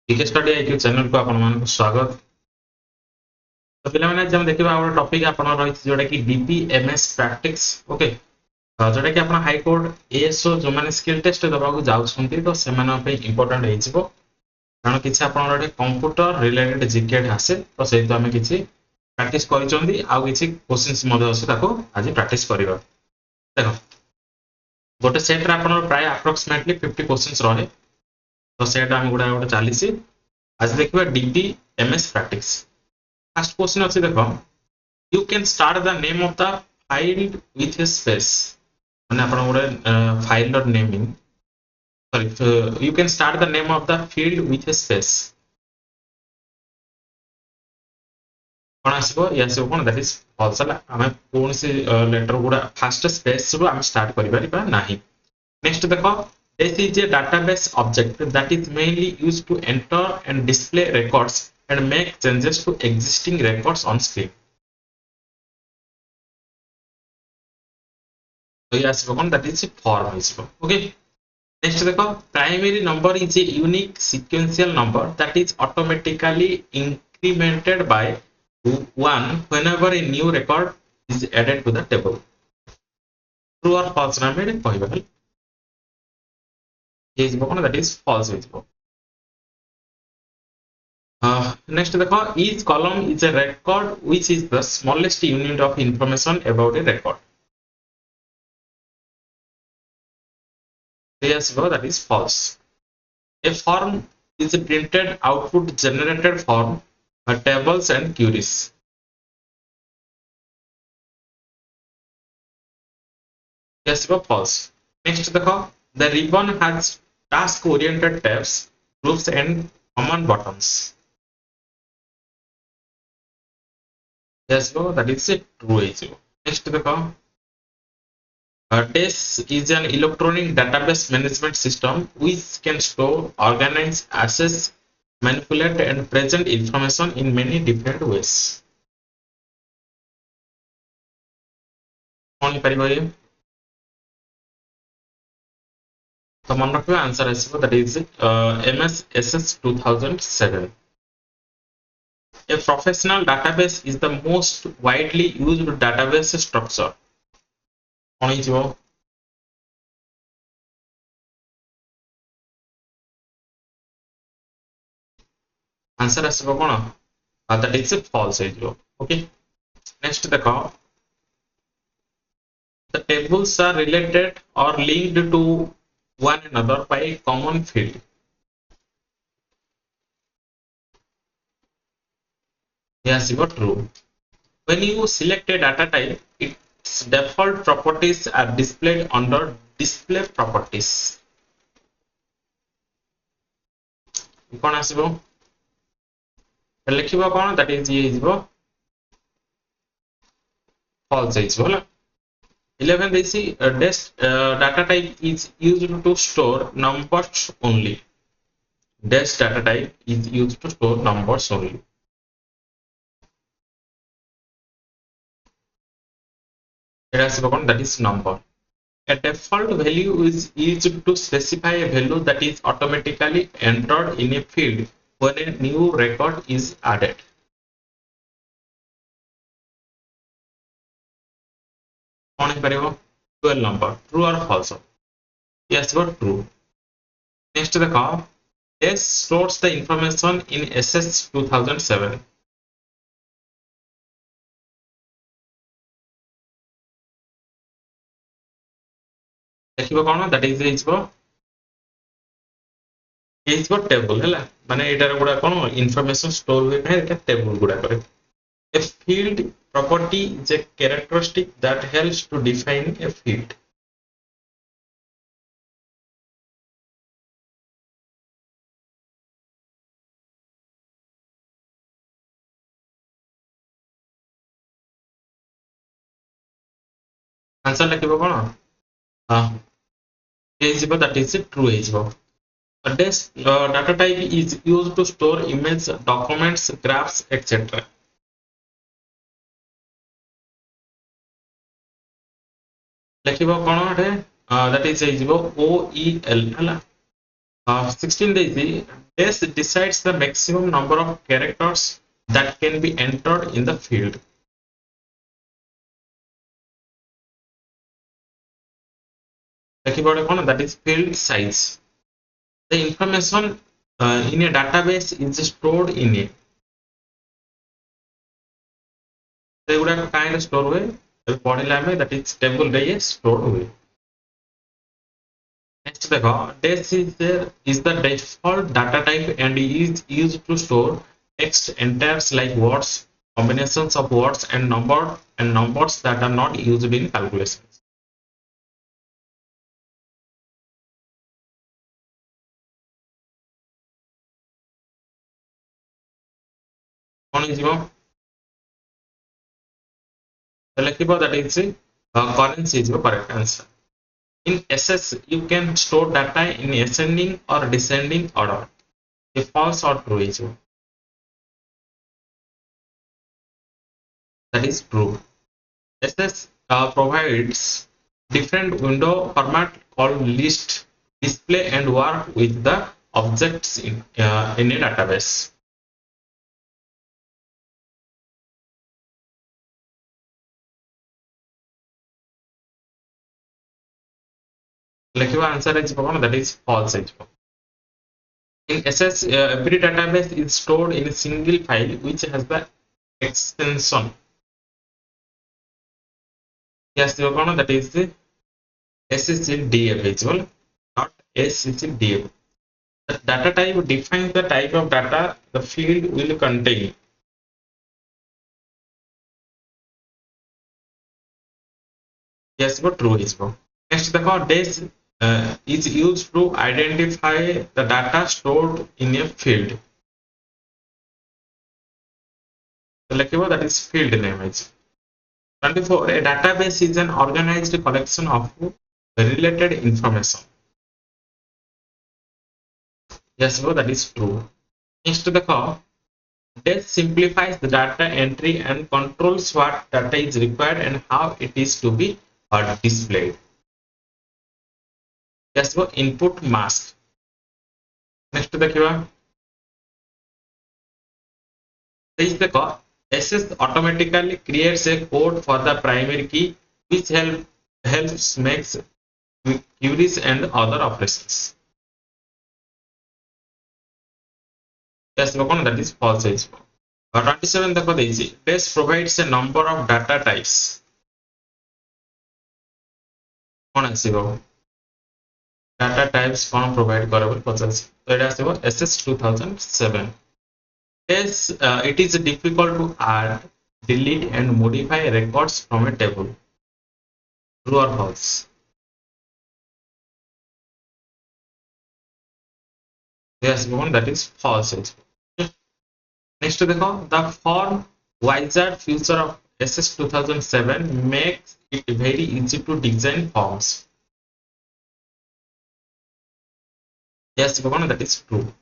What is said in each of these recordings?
टीके study IQ channel को आपण मानक स्वागत। तो पिला माने हम देखिबा और टॉपिक आपण रही जोटा कि डीपीएमएस प्रैक्टिस। ओके, जोटा कि आपण हाई कोर्ट एएसओ जो माने स्किल टेस्ट दबा को जाउ छंती तो से माने पे इंपोर्टेंट हे जिवो, कारण किछि आपण रे कंप्यूटर रिलेटेड जीके आसे तो से तो हमें किछि प्रैक्टिस करि चंदी आ किछि क्वेश्चंस मधे आसे ताको आज प्रैक्टिस करिवा। देखो गोटे सेट रे आपण प्राय अप्रोक्सीमेटली 50 क्वेश्चंस रहे, तो सेट हम गुडा गोटे चालीसी आज देखिबा डीपीएमएस प्रैक्टिस। फर्स्ट क्वेश्चन अछि देखो, you can start the name of the file with a space, माने आपण गोटे file dot naming sorry you can start the name of the field with a space कोन आसीबो या से कोन दैट इज फॉल्स हला। हमें कोन से लेटर गुडा फर्स्ट स्पेस रो हम start करि परिबा नाही। नेक्स्ट देखो, this is a database object that is mainly used to enter and display records and make changes to existing records on screen. So yes, that is a form. Okay. Next देखो, primary number is a unique sequential number that is automatically incremented by 1 whenever a new record is added to the table. True or false ना मेरे कहिबा that is false हो। Next देखो, each column is a record which is the smallest unit of information about a record. Yes, that is false. A form is a printed output generated from tables and queries. Yes, false. Next देखो, the ribbon has task oriented tabs, groups and command buttons. Yes, that is a true. Next देखो, DES is an electronic database management system which can store, organize, access, manipulate and present information in many different ways. कौन परिबा ये? तो मन रखिबा answer आसीबो that is MSSS 2007. A professional database is the most widely used database structure. कौन हिजो? Answer आसीबो कोन? that is false हिजो। Okay, next देखो, the tables are related or linked to one another by a common field. Yes, you are true. When you select a data type, its default properties are displayed under display properties. कौन आसीबो? लिखिबो कौन? that is ये हिजो false हिजो होला। 11 they see data type is used to store numbers only. Dash data type is used to store numbers only. That is number. A default value is used to specify a value that is automatically entered in a field when a new record is added. कौन परिबो? 12 number. True or false? Yes, but true. Next देखो, DES stores the information in SS 2007. देखिबो कौन? that is table हैला, माने एटार गुडा कोन information store होय ना एटा table गुडा करे। A field property is a characteristic that helps to define a field. Answer लिखिबो कोन? हां, that is true हिजबो। A data type is used to store images, documents, graphs, etc. लिखिबो cone? that is OEL हैला। 16 days decides the maximum number of characters that can be entered in the field. That is field size. The information in a database is stored in a ସେଗୁଡାକ କାହିଁରେ store ହୁଏ ଏବେ ପଢିଲେ ଆମେ that is table ରେ store ହୁଏ. Next ଦେଖ is the default data type and is used to store text enters like words, combinations of words and numbers that are not used in calculations. କଣ ହେଇଯିବ ଲେଖିବ that is currency ହେଇଯିବ correct answer. In SS, you can store data in ascending or descending order. A false or true is that is true. SS provides different window format called list, display, and work with the objects in a database. Lekhiba answer is that is false. In SS, every database is stored in a single file which has the extension. Yes, that is the SCDF visual, not SCDF. The data type defines the type of data the field will contain. Yes, but true is wrong. Next, the days is used to identify the data stored in a field. So, that is field name. 24. A database is an organized collection of related information. Yes, bro, that is true. Next, the dash simplifies the data entry and controls what data is required and how it is to be displayed. Yes, bro, input mask. Next, the SS automatically creates a code for the primary key, which helps makes queries and other operations. Yes, that is false. 27 dash provides a number of data types. Data types provide SS 2007. Yes, it is difficult to add, delete, and modify records from a table. True or false? Yes, that is false. Next, the form wizard feature of SS 2007 makes it very easy to design forms. Yes, that is true.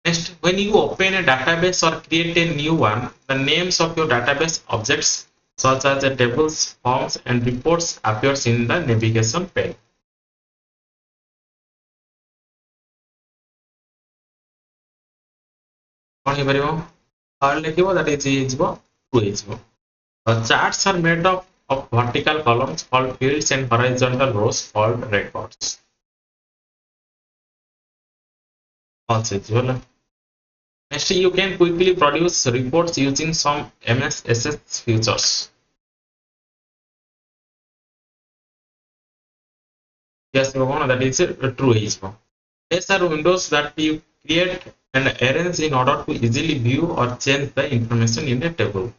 Next, when you open a database or create a new one, the names of your database objects such as the tables, forms, and reports appears in the navigation pane. That is true. Charts are made of vertical columns called fields and horizontal rows called records. Next, you can quickly produce reports using some MSSS features. Yes, that is true. These are windows that you create and arrange in order to easily view or change the information in a table.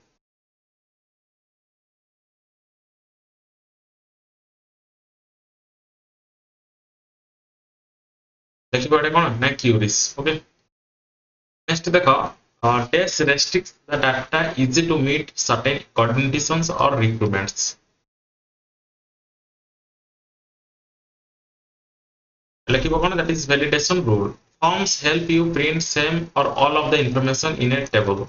Queries. Okay. Next, dash restricts the data easy to meet certain conditions or requirements. That is validation rule. Forms help you print same or all of the information in a table.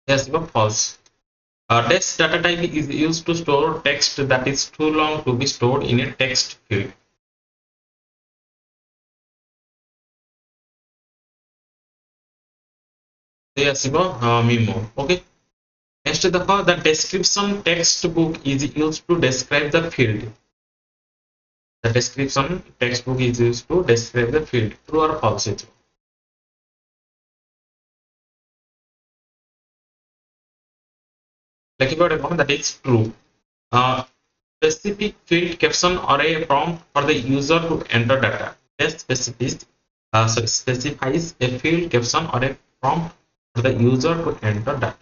Yes, false. Dash data type is used to store text that is too long to be stored in a text field. ये आसीबो memo okay next देखो the description text book is used to describe the field the description text book is used to describe the field true or false it like about a that is true specific field caption or a prompt for the user to enter data this specifies a field caption or a prompt for the user to enter data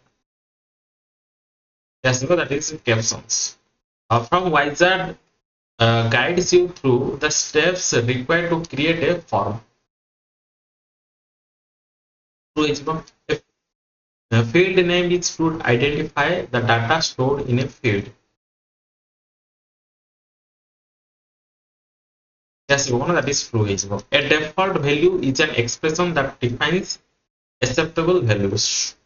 yes because that is captions from wizard guides you through the steps required to create a form. A field name is to identify the data stored in a field. Yes, that is true. A default value is an expression that defines acceptable values.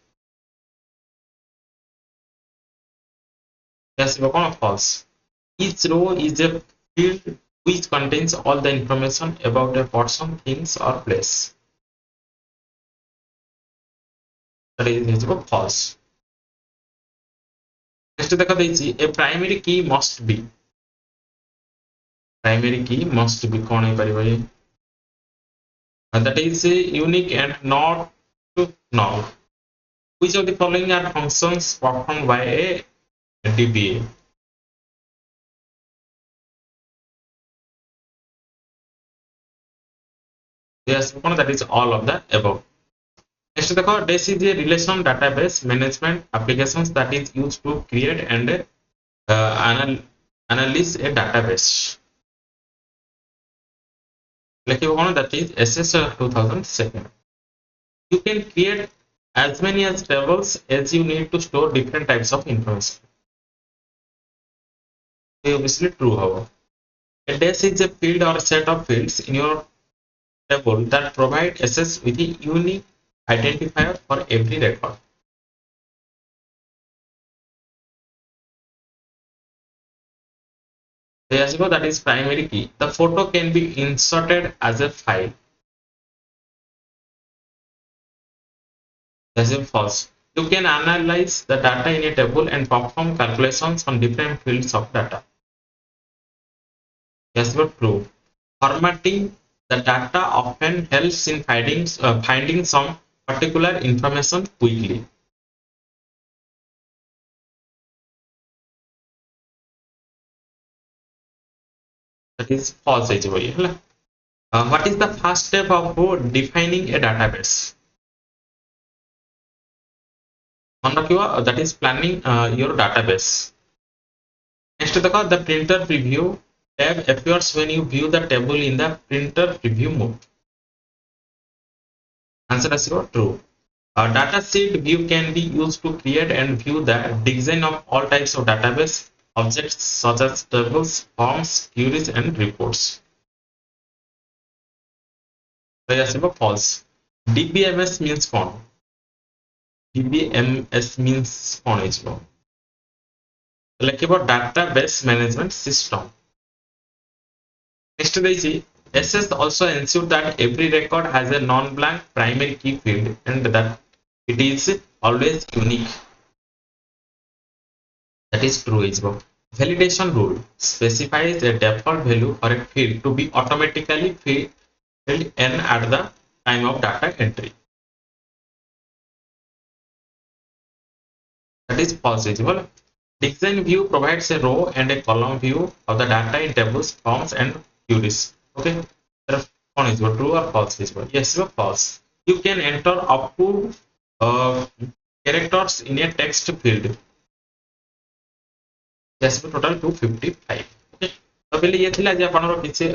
Yes, false. Each row is a field which contains all the information about a person, things, or place. That is false. Next, a primary key must be. Primary key must be and that is unique and not null. Which of the following are functions performed by a DBA? Yes, that is all of the above. Next, this is a relation database management applications that is used to create and analyze a database. Like that is SS 2002. You can create as many as tables as you need to store different types of information. Obviously true, however. A dash is a field or set of fields in your table that provide access with a unique identifier for every record. That is primary key. The photo can be inserted as a file. That is false. You can analyze the data in a table and perform calculations on different fields of data. Yes, but true. Formatting the data often helps in finding some particular information quickly. That is false. What is the first step of defining a database? That is planning your database. Next, the printer preview tab appears when you view the table in the printer preview mode. Answer is true. A data sheet view can be used to create and view the design of all types of database objects such as tables, forms, queries, and reports. False. DBMS means what? DBMS means what? Like about database management system. Next, SS also ensure that every record has a non-blank primary key field and that it is always unique. That is true. Validation rule specifies a default value for a field to be automatically filled in at the time of data entry. That is false. Design view provides a row and a column view of the data in tables, forms, and queries. Okay, true or false? Yes, false. You can enter up to characters in a text field. Yes, total 255. Okay. तो पहले ये थिला जे आपनरो किछि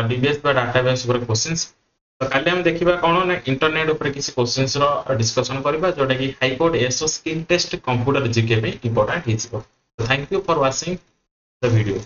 DBS बा database ऊपर questions तो काली हम देखिबा कोन ना इंटरनेट ऊपर किछि क्वेश्चंस रो डिस्कशन करबा जोटा कि high court SO skill test computer GK में इंपोर्टेंट हिजबो. So thank you for watching the video.